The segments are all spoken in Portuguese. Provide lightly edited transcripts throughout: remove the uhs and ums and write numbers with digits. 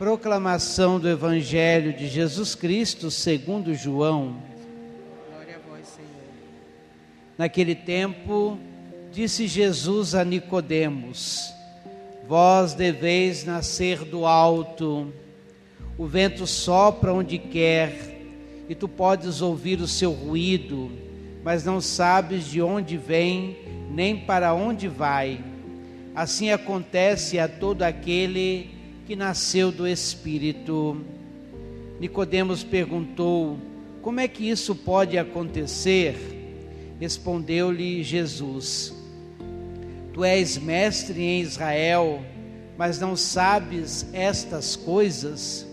Proclamação do Evangelho de Jesus Cristo segundo João. Glória a vós, Senhor. Naquele tempo, disse Jesus a Nicodemos: vós deveis nascer do alto. O vento sopra onde quer, e tu podes ouvir o seu ruído, mas não sabes de onde vem, nem para onde vai. Assim acontece a todo aquele que nasceu do Espírito. Nicodemos perguntou: como é que isso pode acontecer? Respondeu-lhe Jesus: tu és mestre em Israel, mas não sabes estas coisas?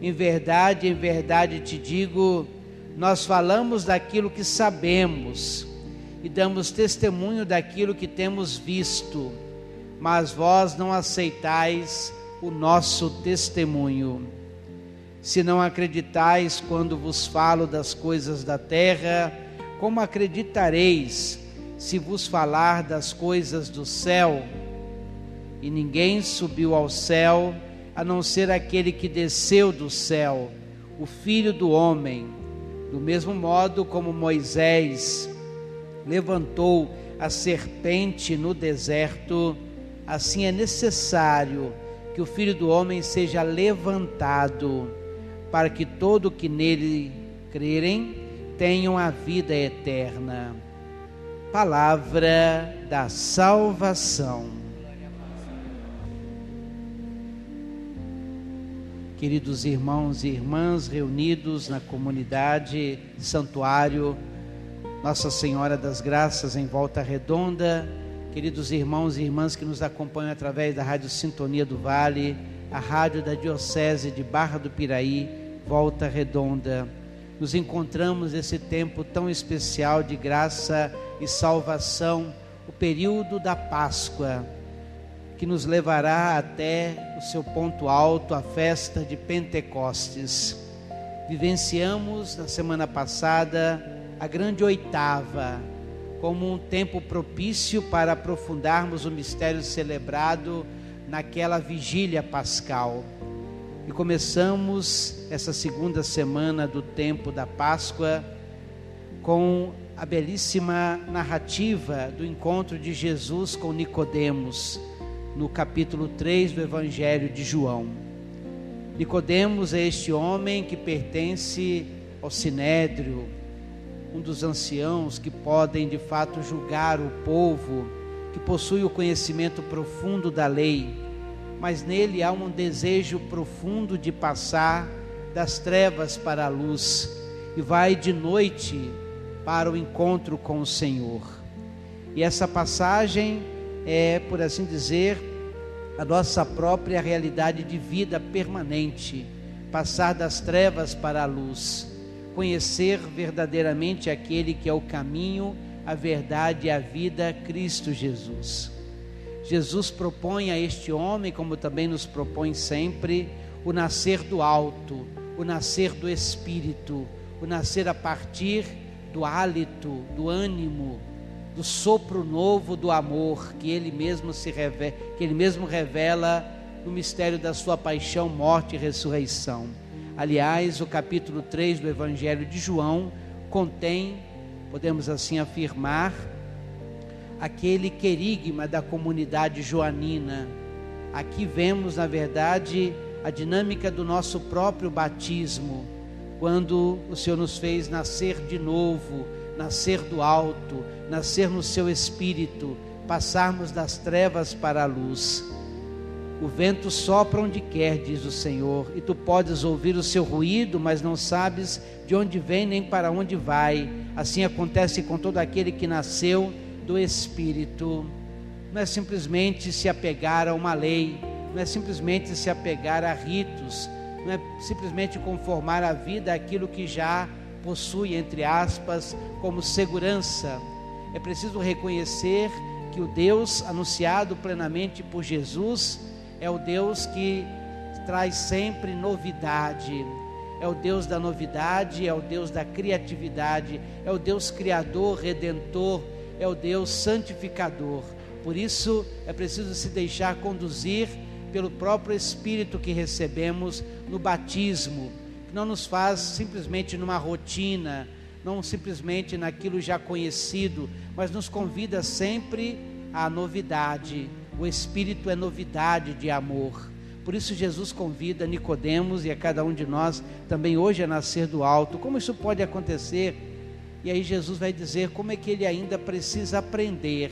Em verdade te digo, nós falamos daquilo que sabemos e damos testemunho daquilo que temos visto, mas vós não aceitais o nosso testemunho. Se não acreditais quando vos falo das coisas da terra, como acreditareis se vos falar das coisas do céu? E ninguém subiu ao céu, a não ser aquele que desceu do céu, o Filho do Homem. Do mesmo modo como Moisés levantou a serpente no deserto, assim é necessário que o Filho do Homem seja levantado, para que todo que nele crerem tenham a vida eterna. Palavra da salvação. Queridos irmãos e irmãs reunidos na comunidade Santuário Nossa Senhora das Graças em Volta Redonda, queridos irmãos e irmãs que nos acompanham através da Rádio Sintonia do Vale, a rádio da Diocese de Barra do Piraí, Volta Redonda. Nos encontramos nesse tempo tão especial de graça e salvação, o período da Páscoa, que nos levará até o seu ponto alto, a festa de Pentecostes. Vivenciamos na semana passada a grande oitava, como um tempo propício para aprofundarmos o mistério celebrado naquela vigília pascal. E começamos essa segunda semana do tempo da Páscoa com a belíssima narrativa do encontro de Jesus com Nicodemos, no capítulo 3 do Evangelho de João. Nicodemos é este homem que pertence ao Sinédrio, um dos anciãos que podem de fato julgar o povo, que possui o conhecimento profundo da lei, mas nele há um desejo profundo de passar das trevas para a luz e vai de noite para o encontro com o Senhor. E essa passagem é, por assim dizer, a nossa própria realidade de vida permanente, passar das trevas para a luz, conhecer verdadeiramente aquele que é o caminho, a verdade e a vida, Cristo Jesus. Jesus propõe a este homem, como também nos propõe sempre, o nascer do alto, o nascer do Espírito, o nascer a partir do hálito, do ânimo, do sopro novo do amor que ele mesmo revela no mistério da sua paixão, morte e ressurreição. Aliás, o capítulo 3 do Evangelho de João contém, podemos assim afirmar, aquele querigma da comunidade joanina. Aqui vemos, na verdade, a dinâmica do nosso próprio batismo, quando o Senhor nos fez nascer de novo, nascer do alto, nascer no seu Espírito, passarmos das trevas para a luz. O vento sopra onde quer, diz o Senhor, e tu podes ouvir o seu ruído, mas não sabes de onde vem nem para onde vai. Assim acontece com todo aquele que nasceu do Espírito. Não é simplesmente se apegar a uma lei, não é simplesmente se apegar a ritos, não é simplesmente conformar a vida àquilo que já possui, entre aspas, como segurança. É preciso reconhecer que o Deus anunciado plenamente por Jesus é o Deus que traz sempre novidade, é o Deus da novidade, é o Deus da criatividade, é o Deus criador, redentor, é o Deus santificador. Por isso é preciso se deixar conduzir pelo próprio Espírito que recebemos no batismo, que não nos faz simplesmente numa rotina, não simplesmente naquilo já conhecido, mas nos convida sempre à novidade. O Espírito é novidade de amor. Por isso Jesus convida Nicodemos e a cada um de nós também hoje a nascer do alto. Como isso pode acontecer? E aí Jesus vai dizer como é que ele ainda precisa aprender.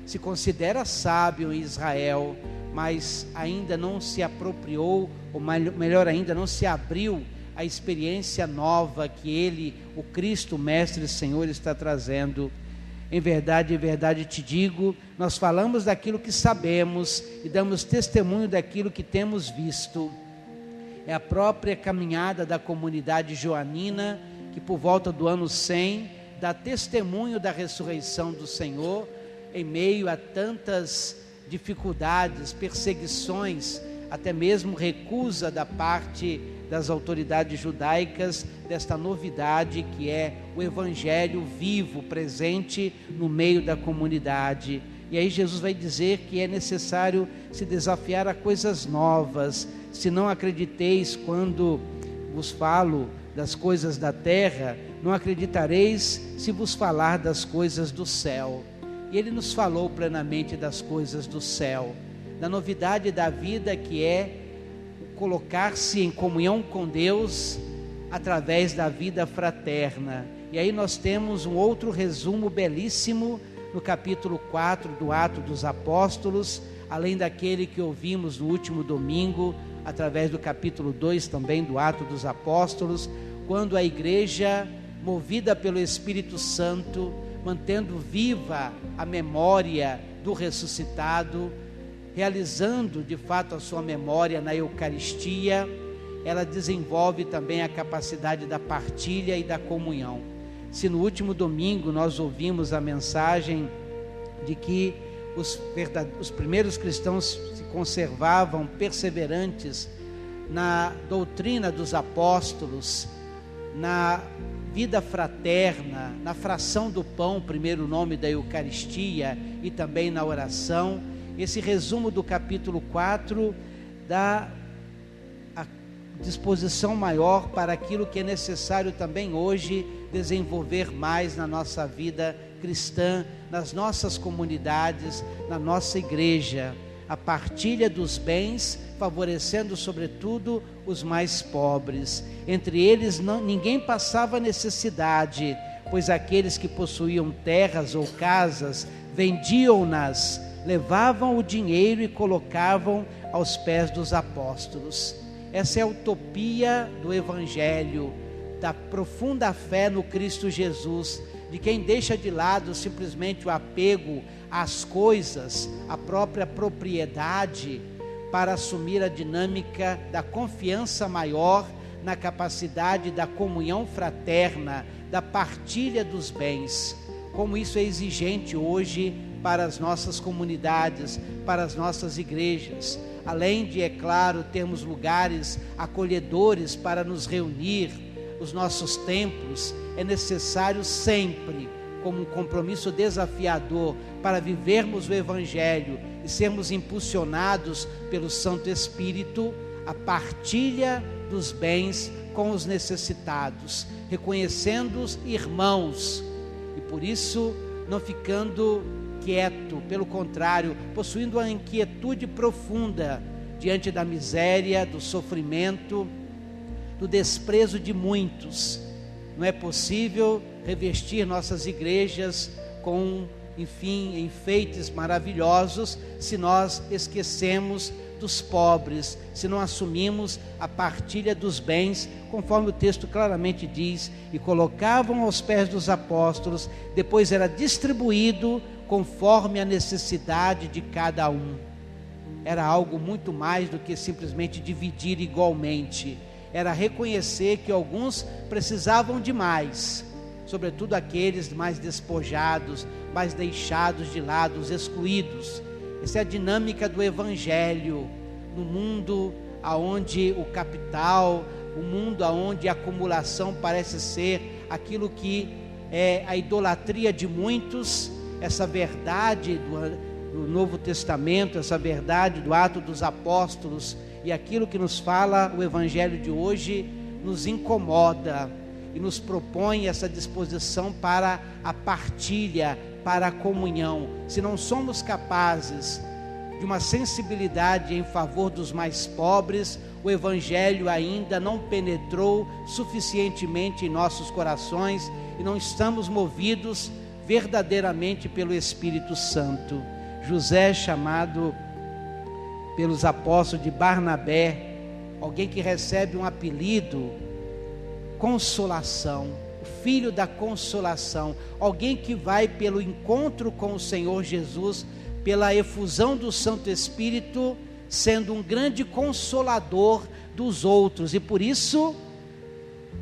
Se considera sábio em Israel, mas ainda não se apropriou, ou melhor ainda, não se abriu à experiência nova que ele, o Cristo, Mestre e Senhor, está trazendo. Em verdade te digo, nós falamos daquilo que sabemos e damos testemunho daquilo que temos visto. É a própria caminhada da comunidade joanina, que por volta do ano 100, dá testemunho da ressurreição do Senhor, em meio a tantas dificuldades, perseguições, até mesmo recusa da parte das autoridades judaicas, desta novidade que é o Evangelho vivo, presente no meio da comunidade. E aí Jesus vai dizer que é necessário se desafiar a coisas novas. Se não acrediteis quando vos falo das coisas da terra, não acreditareis se vos falar das coisas do céu. E ele nos falou plenamente das coisas do céu, da novidade da vida que é colocar-se em comunhão com Deus através da vida fraterna. E aí nós temos um outro resumo belíssimo no capítulo 4 do Atos dos Apóstolos, além daquele que ouvimos no último domingo, através do capítulo 2 também do Atos dos Apóstolos, quando a igreja, movida pelo Espírito Santo, mantendo viva a memória do ressuscitado, realizando de fato a sua memória na Eucaristia, ela desenvolve também a capacidade da partilha e da comunhão. Se no último domingo nós ouvimos a mensagem de que os primeiros cristãos se conservavam perseverantes na doutrina dos apóstolos, na vida fraterna, na fração do pão, primeiro nome da Eucaristia, e também na oração, esse resumo do capítulo 4 dá a disposição maior para aquilo que é necessário também hoje desenvolver mais na nossa vida cristã, nas nossas comunidades, na nossa igreja. A partilha dos bens, favorecendo sobretudo os mais pobres. Entre eles ninguém passava necessidade, pois aqueles que possuíam terras ou casas vendiam-nas, levavam o dinheiro e colocavam aos pés dos apóstolos. Essa é a utopia do Evangelho, da profunda fé no Cristo Jesus, de quem deixa de lado simplesmente o apego às coisas, a própria propriedade, para assumir a dinâmica da confiança maior na capacidade da comunhão fraterna, da partilha dos bens. Como isso é exigente hoje para as nossas comunidades, para as nossas igrejas. Além de, é claro, termos lugares acolhedores para nos reunir, os nossos templos, é necessário sempre, como um compromisso desafiador, para vivermos o Evangelho e sermos impulsionados pelo Santo Espírito, a partilha dos bens com os necessitados, reconhecendo-os irmãos, e por isso não ficando quieto, pelo contrário, possuindo uma inquietude profunda diante da miséria, do sofrimento, do desprezo de muitos. Não é possível revestir nossas igrejas com, enfim, enfeites maravilhosos se nós esquecemos dos pobres, se não assumimos a partilha dos bens, conforme o texto claramente diz, e colocavam aos pés dos apóstolos, depois era distribuído conforme a necessidade de cada um. Era algo muito mais do que simplesmente dividir igualmente, era reconhecer que alguns precisavam de mais, sobretudo aqueles mais despojados, mais deixados de lado, os excluídos. Essa é a dinâmica do Evangelho, no mundo onde o capital, o mundo onde a acumulação parece ser aquilo que é a idolatria de muitos. Essa verdade do Novo Testamento, essa verdade do Atos dos Apóstolos e aquilo que nos fala o Evangelho de hoje nos incomoda e nos propõe essa disposição para a partilha, para a comunhão. Se não somos capazes de uma sensibilidade em favor dos mais pobres, o Evangelho ainda não penetrou suficientemente em nossos corações e não estamos movidos verdadeiramente pelo Espírito Santo. José, chamado pelos apóstolos de Barnabé, alguém que recebe um apelido, consolação, o filho da consolação, alguém que vai pelo encontro com o Senhor Jesus, pela efusão do Santo Espírito, sendo um grande consolador dos outros, e por isso,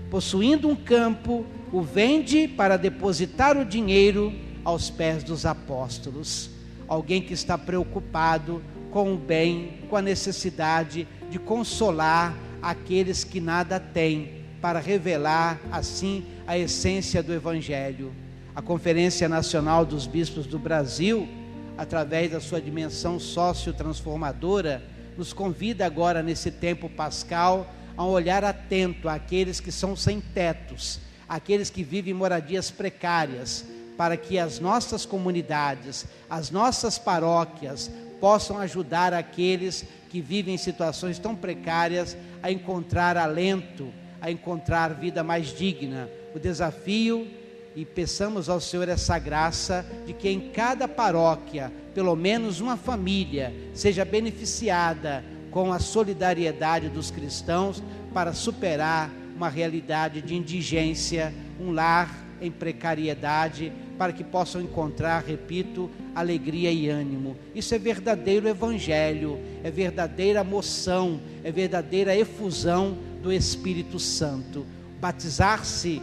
possuindo um campo, o vende para depositar o dinheiro aos pés dos apóstolos. Alguém que está preocupado com o bem, com a necessidade de consolar aqueles que nada têm, para revelar assim a essência do Evangelho. A Conferência Nacional dos Bispos do Brasil, através da sua dimensão socio-transformadora, nos convida agora nesse tempo pascal a um olhar atento àqueles que são sem tetos, aqueles que vivem em moradias precárias, para que as nossas comunidades, as nossas paróquias possam ajudar aqueles que vivem em situações tão precárias a encontrar alento, a encontrar vida mais digna. O desafio, e peçamos ao Senhor essa graça, de que em cada paróquia, pelo menos uma família, seja beneficiada com a solidariedade dos cristãos para superar uma realidade de indigência, um lar em precariedade, para que possam encontrar, repito, alegria e ânimo. Isso é verdadeiro Evangelho, é verdadeira moção, é verdadeira efusão do Espírito Santo. Batizar-se,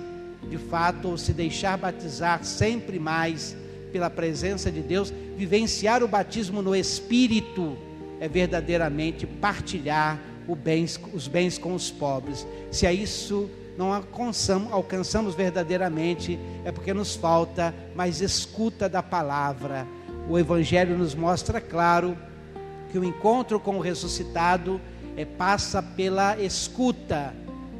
de fato, ou se deixar batizar sempre mais pela presença de Deus, vivenciar o batismo no Espírito, é verdadeiramente partilhar os bens com os pobres. Se a isso não alcançamos verdadeiramente, é porque nos falta mais escuta da palavra. O Evangelho nos mostra claro que o encontro com o ressuscitado passa pela escuta,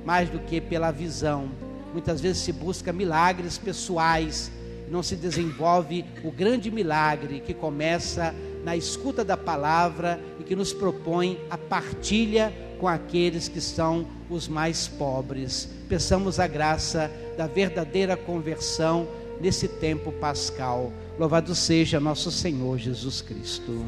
mais do que pela visão. Muitas vezes se busca milagres pessoais, não se desenvolve o grande milagre que começa na escuta da palavra e que nos propõe a partilha com aqueles que são os mais pobres. Peçamos a graça da verdadeira conversão nesse tempo pascal. Louvado seja nosso Senhor Jesus Cristo.